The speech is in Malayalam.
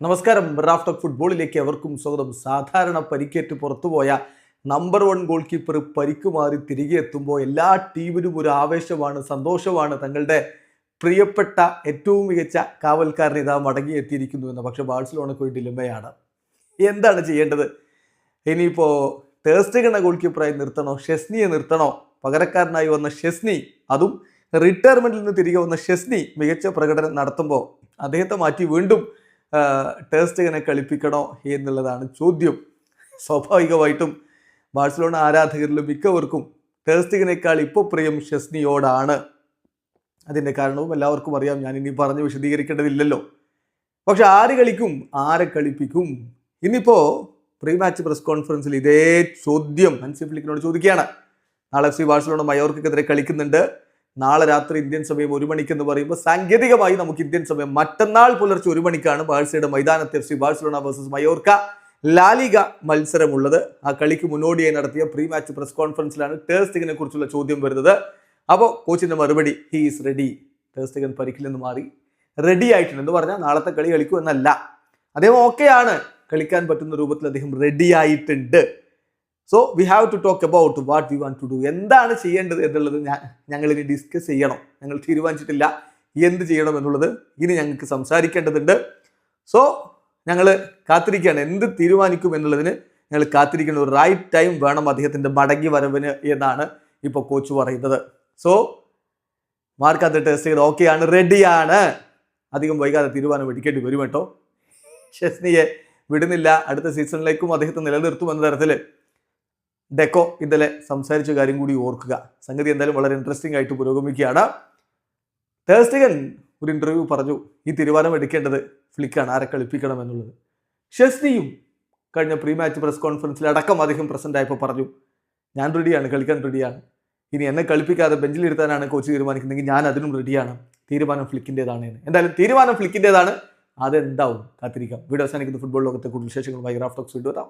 നമസ്കാരം. റാഫ് ടോക്ക് ഫുട്ബോളിലേക്ക് എവർക്കും സ്വാഗതം. സാധാരണ പരിക്കേറ്റ് പുറത്തുപോയ നമ്പർ 1 ഗോൾ കീപ്പർ പരിക്കുമാറി തിരികെ എത്തുമ്പോൾ എല്ലാ ടീമിനും ഒരു ആവേശമാണ്, സന്തോഷമാണ്. തങ്ങളുടെ പ്രിയപ്പെട്ട ഏറ്റവും മികച്ച കാവൽക്കാരൻ ഇതാ മടങ്ങിയെത്തിയിരിക്കുന്നു എന്ന്. പക്ഷേ ബാഴ്സലോണയ്ക്ക് ഒരു ഡിലമയാണ്. എന്താണ് ചെയ്യേണ്ടത്? ഇനിയിപ്പോൾ ടെർ സ്റ്റെഗനെ ഗോൾ കീപ്പറായി നിർത്തണോ, ഷെസ്നിയെ നിർത്തണോ? പകരക്കാരനായി വന്ന ഷെസ്നി, അതും റിട്ടയർമെന്റിൽ നിന്ന് തിരികെ വന്ന ഷെസ്നി മികച്ച പ്രകടനം നടത്തുമ്പോൾ അദ്ദേഹത്തെ മാറ്റി വീണ്ടും ടെർ സ്റ്റെഗനെ കളിപ്പിക്കണോ എന്നുള്ളതാണ് ചോദ്യം. സ്വാഭാവികമായിട്ടും ബാഴ്സലോണ ആരാധകരിലും മിക്കവർക്കും ടെർ സ്റ്റെഗനേക്കാൾ ഇപ്പോൾ പ്രിയം ഷെസ്നിയോടാണ്. അതിൻ്റെ കാരണവും എല്ലാവർക്കും അറിയാം, ഞാനിനി പറഞ്ഞ് വിശദീകരിക്കേണ്ടതില്ലല്ലോ. പക്ഷെ ആര് കളിക്കും, ആരെ കളിപ്പിക്കും? ഇന്നിപ്പോൾ പ്രീ മാച്ച് പ്രസ് കോൺഫറൻസിൽ ഇതേ ചോദ്യം ഹൻസി ഫ്ലിക്കിനോട് ചോദിക്കുകയാണ്. നാളെ FC ബാഴ്സലോണ മയോർക്കെതിരെ കളിക്കുന്നുണ്ട്. നാളെ രാത്രി ഇന്ത്യൻ സമയം 1 മണിക്ക് എന്ന് പറയുമ്പോൾ സാങ്കേതികമായി നമുക്ക് ഇന്ത്യൻ സമയം മറ്റന്നാൾ പുലർച്ചെ 1 മണിക്കാണ് ബാഴ്സയുടെ മൈതാനത്ത് FC Barcelona versus Mallorca La Liga മത്സരമുള്ളത്. ആ കളിക്ക് മുന്നോടിയായി നടത്തിയ പ്രീ മാച്ച് പ്രസ് കോൺഫറൻസിലാണ് ടെർ സ്റ്റെഗനെ കുറിച്ചുള്ള ചോദ്യം വരുന്നത്. അപ്പോൾ കോച്ചിന്റെ മറുപടി, he is ready. Ter Stegen പരിക്കിൽ നിന്ന് മാറി റെഡി ആയിട്ടുണ്ട് എന്ന് പറഞ്ഞാൽ നാളത്തെ കളി കളിക്കൂ എന്നല്ല, അദ്ദേഹം ഓക്കെയാണ്, കളിക്കാൻ പറ്റുന്ന രൂപത്തിൽ അദ്ദേഹം റെഡി ആയിട്ടുണ്ട്. So we have to talk about what we want to do. എന്താണ് ചെയ്യേണ്ടത് എന്നുള്ളത് ഞങ്ങൾ ഇനി ഡിസ്കസ് ചെയ്യണം. ഞങ്ങൾ തീരുമാനിച്ചിട്ടില്ല എന്ത് ചെയ്യണം എന്നുള്ളത്. ഇനി ഞങ്ങൾക്ക് സംസാരിക്കേണ്ടതുണ്ട്. സോ ഞങ്ങൾ കാത്തിരിക്കുകയാണ്. എന്ത് തീരുമാനിക്കും എന്നുള്ളതിന് ഞങ്ങൾ കാത്തിരിക്കുന്ന ഒരു റൈറ്റ് ടൈം വേണം അദ്ദേഹത്തിൻ്റെ മടങ്ങി വരവിന് എന്നാണ് ഇപ്പോൾ കോച്ച് പറയുന്നത്. സോ മാർക്ക് അത് ടെസ്റ്റ് ചെയ്ത് ഓക്കെയാണ്, റെഡിയാണ്. അധികം വൈകാതെ തീരുമാനം എടുക്കേണ്ടി വരും കേട്ടോ. ഷെസ്നിയെ വിടുന്നില്ല, അടുത്ത സീസണിലേക്കും അദ്ദേഹത്തെ നിലനിർത്തുമെന്ന തരത്തിൽ ഡെക്കോ ഇന്നലെ സംസാരിച്ച കാര്യം കൂടി ഓർക്കുക. സംഗതി എന്തായാലും വളരെ ഇൻട്രസ്റ്റിംഗ് ആയിട്ട് പുരോഗമിക്കുകയാണ്. ടെർ സ്റ്റെഗൻ ഒരു ഇന്റർവ്യൂ പറഞ്ഞു, ഈ തീരുമാനം എടുക്കേണ്ടത് ഫ്ലിക്കാണ്, ആരെ കളിപ്പിക്കണം എന്നുള്ളത്. ഷെസ്നിയും കഴിഞ്ഞ പ്രീ മാച്ച് പ്രസ് കോൺഫറൻസിൽ അടക്കം അദ്ദേഹം പ്രസന്റ് ആയപ്പോൾ പറഞ്ഞു, ഞാൻ റെഡിയാണ്, കളിക്കാൻ റെഡിയാണ്. ഇനി എന്നെ കളിപ്പിക്കാതെ ബെഞ്ചിലിരുത്താനാണ് കോച്ച് തീരുമാനിക്കുന്നതെങ്കിൽ ഞാൻ അതിനും റെഡിയാണ്. തീരുമാനം ഫ്ലിക്കിൻ്റെതാണ്. എന്തായാലും തീരുമാനം ഫ്ലിക്കിൻ്റെതാണ്. അതെന്താവും കാത്തിരിക്കാം. വീഡിയോ അവസാനിക്കുന്ന ഫുട്ബോൾ ലോകത്തെ കൂടുതൽ വിശേഷങ്ങളുമായി റാഫ് ടോക്സ് വീണ്ടും എത്താം.